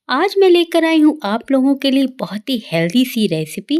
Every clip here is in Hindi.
आज मैं लेकर आई हूँ आप लोगों के लिए बहुत ही हेल्दी सी रेसिपी।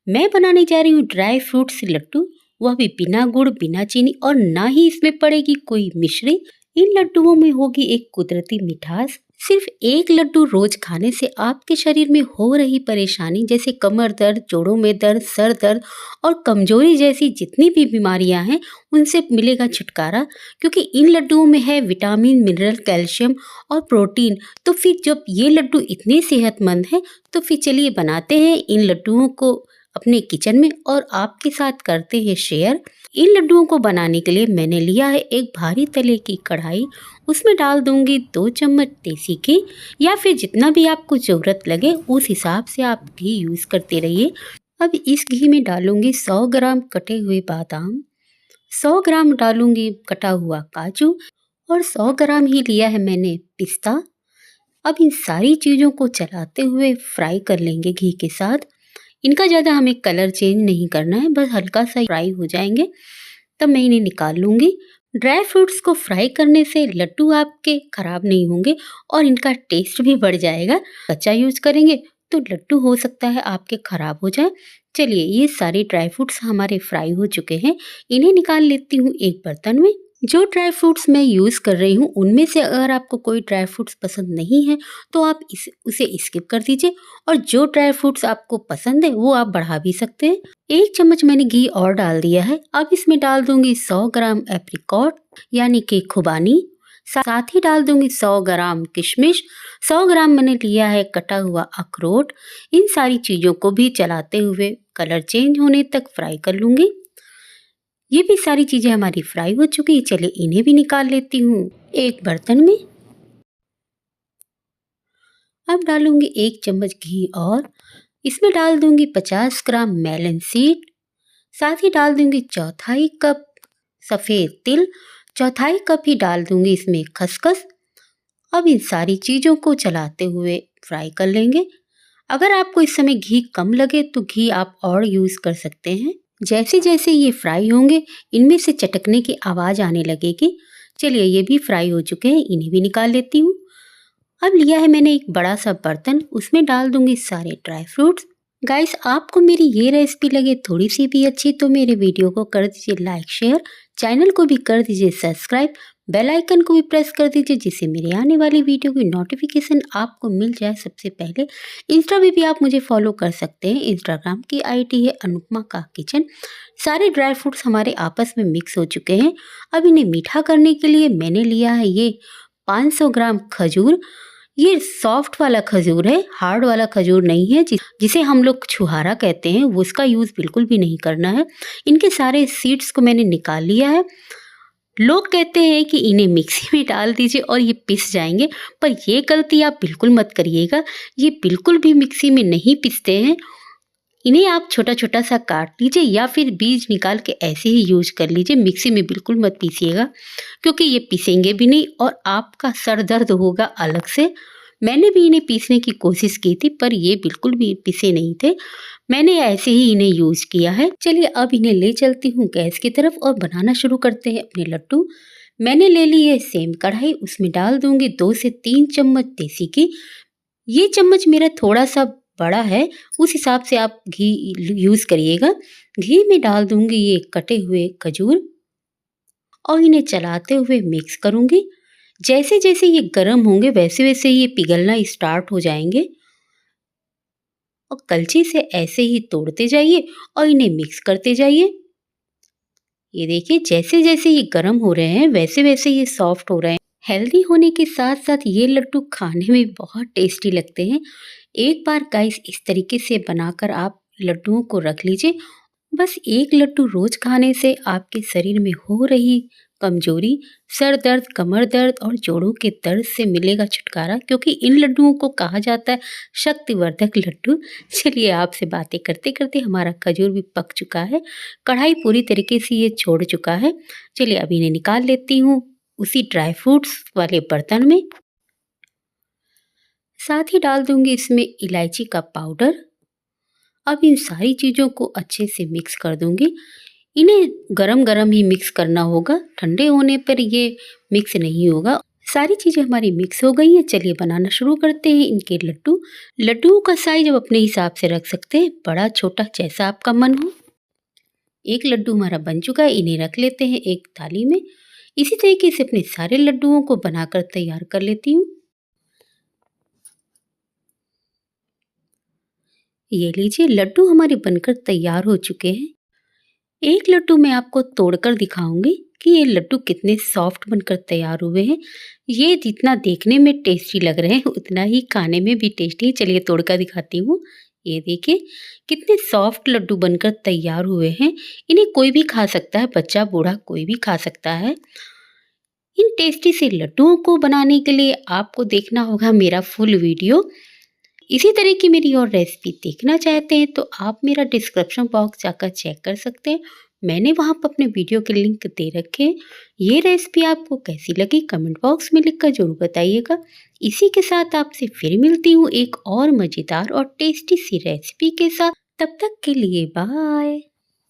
मैं बनाने जा रही हूँ ड्राई फ्रूट्स लड्डू, वह भी बिना गुड़ बिना चीनी और ना ही इसमें पड़ेगी कोई मिश्री। इन लड्डुओं में होगी एक कुदरती मिठास। सिर्फ एक लड्डू रोज खाने से आपके शरीर में हो रही परेशानी जैसे कमर दर्द, जोड़ों में दर्द, सर दर्द और कमजोरी जैसी जितनी भी बीमारियां हैं उनसे मिलेगा छुटकारा। क्योंकि इन लड्डुओं में है विटामिन, मिनरल, कैल्शियम और प्रोटीन। तो फिर जब ये लड्डू इतने सेहतमंद हैं तो फिर चलिए बनाते हैं इन लड्डुओं को अपने किचन में और आपके साथ करते हैं शेयर। इन लड्डुओं को बनाने के लिए मैंने लिया है एक भारी तले की कढ़ाई। उसमें डाल दूंगी 2 चम्मच देसी घी या फिर जितना भी आपको ज़रूरत लगे उस हिसाब से आप घी यूज़ करते रहिए। अब इस घी में डालूंगी 100 ग्राम कटे हुए बादाम, 100 ग्राम डालूंगी कटा हुआ काजू और 100 ग्राम ही लिया है मैंने पिस्ता। अब इन सारी चीज़ों को चलाते हुए फ्राई कर लेंगे घी के साथ। इनका ज़्यादा हमें कलर चेंज नहीं करना है, बस हल्का सा फ्राई हो जाएंगे तब मैं इन्हें निकाल लूँगी। ड्राई फ्रूट्स को फ्राई करने से लड्डू आपके ख़राब नहीं होंगे और इनका टेस्ट भी बढ़ जाएगा। कच्चा यूज़ करेंगे तो लड्डू हो सकता है आपके ख़राब हो जाए। चलिए ये सारे ड्राई फ्रूट्स हमारे फ्राई हो चुके हैं, इन्हें निकाल लेती हूँ एक बर्तन में। जो ड्राई फ्रूट्स मैं यूज़ कर रही हूँ उनमें से अगर आपको कोई ड्राई फ्रूट्स पसंद नहीं है तो आप उसे स्किप कर दीजिए और जो ड्राई फ्रूट्स आपको पसंद है वो आप बढ़ा भी सकते हैं। 1 चम्मच मैंने घी और डाल दिया है। अब इसमें डाल दूंगी 100 ग्राम एप्रिकॉट यानी कि खुबानी, साथ ही डाल दूंगी 100 ग्राम किशमिश, 100 ग्राम मैंने लिया है कटा हुआ अखरोट। इन सारी चीज़ों को भी चलाते हुए कलर चेंज होने तक फ्राई कर लूंगी। ये भी सारी चीज़ें हमारी फ्राई हो चुकी है, चलिए इन्हें भी निकाल लेती हूँ एक बर्तन में। अब डालूंगी 1 चम्मच घी और इसमें डाल दूंगी 50 ग्राम मेलन सीड, साथ ही डाल दूंगी चौथाई कप सफ़ेद तिल, चौथाई कप ही डाल दूंगी इसमें खसखस। अब इन सारी चीज़ों को चलाते हुए फ्राई कर लेंगे। अगर आपको इस समय घी कम लगे तो घी आप और यूज़ कर सकते हैं। जैसे जैसे ये फ्राई होंगे इनमें से चटकने की आवाज़ आने लगेगी। चलिए ये भी फ्राई हो चुके हैं, इन्हें भी निकाल लेती हूँ। अब लिया है मैंने एक बड़ा सा बर्तन, उसमें डाल दूंगी सारे ड्राई फ्रूट्स। गाइस आपको मेरी ये रेसिपी लगे थोड़ी सी भी अच्छी तो मेरे वीडियो को कर दीजिए लाइक शेयर, चैनल को भी कर दीजिए सब्सक्राइब, बेल आइकन को भी प्रेस कर दीजिए जिससे मेरे आने वाली वीडियो की नोटिफिकेशन आपको मिल जाए सबसे पहले। इंस्टा पे भी आप मुझे फॉलो कर सकते हैं, इंस्टाग्राम की आईडी है अनुपमा का किचन। सारे ड्राई फ्रूट्स हमारे आपस में मिक्स हो चुके हैं। अब इन्हें मीठा करने के लिए मैंने लिया है ये 500 ग्राम खजूर। ये सॉफ्ट वाला खजूर है, हार्ड वाला खजूर नहीं है जिसे हम लोग छुहारा कहते हैं, वो उसका यूज़ बिल्कुल भी नहीं करना है। इनके सारे सीड्स को मैंने निकाल लिया है। लोग कहते हैं कि इन्हें मिक्सी में डाल दीजिए और ये पिस जाएंगे, पर ये गलती आप बिल्कुल मत करिएगा। ये बिल्कुल भी मिक्सी में नहीं पिसते हैं। इन्हें आप छोटा छोटा सा काट लीजिए या फिर बीज निकाल के ऐसे ही यूज कर लीजिए। मिक्सी में बिल्कुल मत पीसिएगा क्योंकि ये पीसेंगे भी नहीं और आपका सर दर्द होगा अलग से। मैंने भी इन्हें पीसने की कोशिश की थी पर ये बिल्कुल भी पिसे नहीं थे। मैंने ऐसे ही इन्हें यूज किया है। चलिए अब इन्हें ले चलती हूँ गैस की तरफ और बनाना शुरू करते हैं अपने लड्डू। मैंने ले ली है सेम कढ़ाई, उसमें डाल दूंगी 2 से 3 चम्मच देसी घी। ये चम्मच मेरा थोड़ा सा बड़ा है, उस हिसाब से आप घी यूज़ करिएगा। घी में डाल दूंगी ये कटे हुए खजूर और इन्हें चलाते हुए मिक्स करूंगी। जैसे जैसे ये गर्म होंगे वैसे वैसे ये पिघलना स्टार्ट हो जाएंगे और कलछी से ऐसे ही तोड़ते जाइए और इन्हें मिक्स करते जाइए। ये देखिए जैसे जैसे ये गर्म हो रहे हैं वैसे वैसे ये सॉफ्ट हो रहे हैं। हेल्दी होने के साथ साथ ये लड्डू खाने में बहुत टेस्टी लगते हैं। एक बार गाइस इस तरीके से बनाकर आप लड्डुओं को रख लीजिए। बस एक लड्डू रोज खाने से आपके शरीर में हो रही कमजोरी, सर दर्द, कमर दर्द और जोड़ों के दर्द से मिलेगा छुटकारा, क्योंकि इन लड्डुओं को कहा जाता है शक्तिवर्धक लड्डू। चलिए आपसे बातें करते करते हमारा खजूर भी पक चुका है, कढ़ाई पूरी तरीके से ये छोड़ चुका है। चलिए अब इन्हें निकाल लेती हूँ उसी ड्राई फ्रूट्स वाले बर्तन में। साथ ही डाल दूंगी इसमें इलायची का पाउडर। अब इन सारी चीज़ों को अच्छे से मिक्स कर दूंगी। इन्हें गरम गरम ही मिक्स करना होगा, ठंडे होने पर ये मिक्स नहीं होगा। सारी चीज़ें हमारी मिक्स हो गई हैं। चलिए बनाना शुरू करते हैं इनके लड्डू। लड्डुओं का साइज आप अपने हिसाब से रख सकते हैं, बड़ा छोटा जैसा आपका मन हो। एक लड्डू हमारा बन चुका है, इन्हें रख लेते हैं एक थाली में। इसी तरीके से अपने सारे लड्डुओं को बनाकर तैयार कर लेती हूँ। ये लीजिए, लड्डू हमारे बनकर तैयार हो चुके हैं। एक लड्डू मैं आपको तोड़कर दिखाऊंगी कि ये लड्डू कितने सॉफ्ट बनकर तैयार हुए हैं। ये जितना देखने में टेस्टी लग रहे हैं उतना ही खाने में भी टेस्टी है। चलिए तोड़कर दिखाती हूँ। ये देखिए कितने सॉफ्ट लड्डू बनकर तैयार हुए हैं। इन्हें कोई भी खा सकता है, बच्चा बूढ़ा कोई भी खा सकता है। इन टेस्टी से लड्डुओं को बनाने के लिए आपको देखना होगा मेरा फुल वीडियो। इसी तरह की मेरी और रेसिपी देखना चाहते हैं तो आप मेरा डिस्क्रिप्शन बॉक्स जाकर चेक कर सकते हैं। मैंने वहाँ पर अपने वीडियो के लिंक दे रखे हैं। ये रेसिपी आपको कैसी लगी कमेंट बॉक्स में लिखकर ज़रूर बताइएगा। इसी के साथ आपसे फिर मिलती हूँ एक और मज़ेदार और टेस्टी सी रेसिपी के साथ। तब तक के लिए बाय।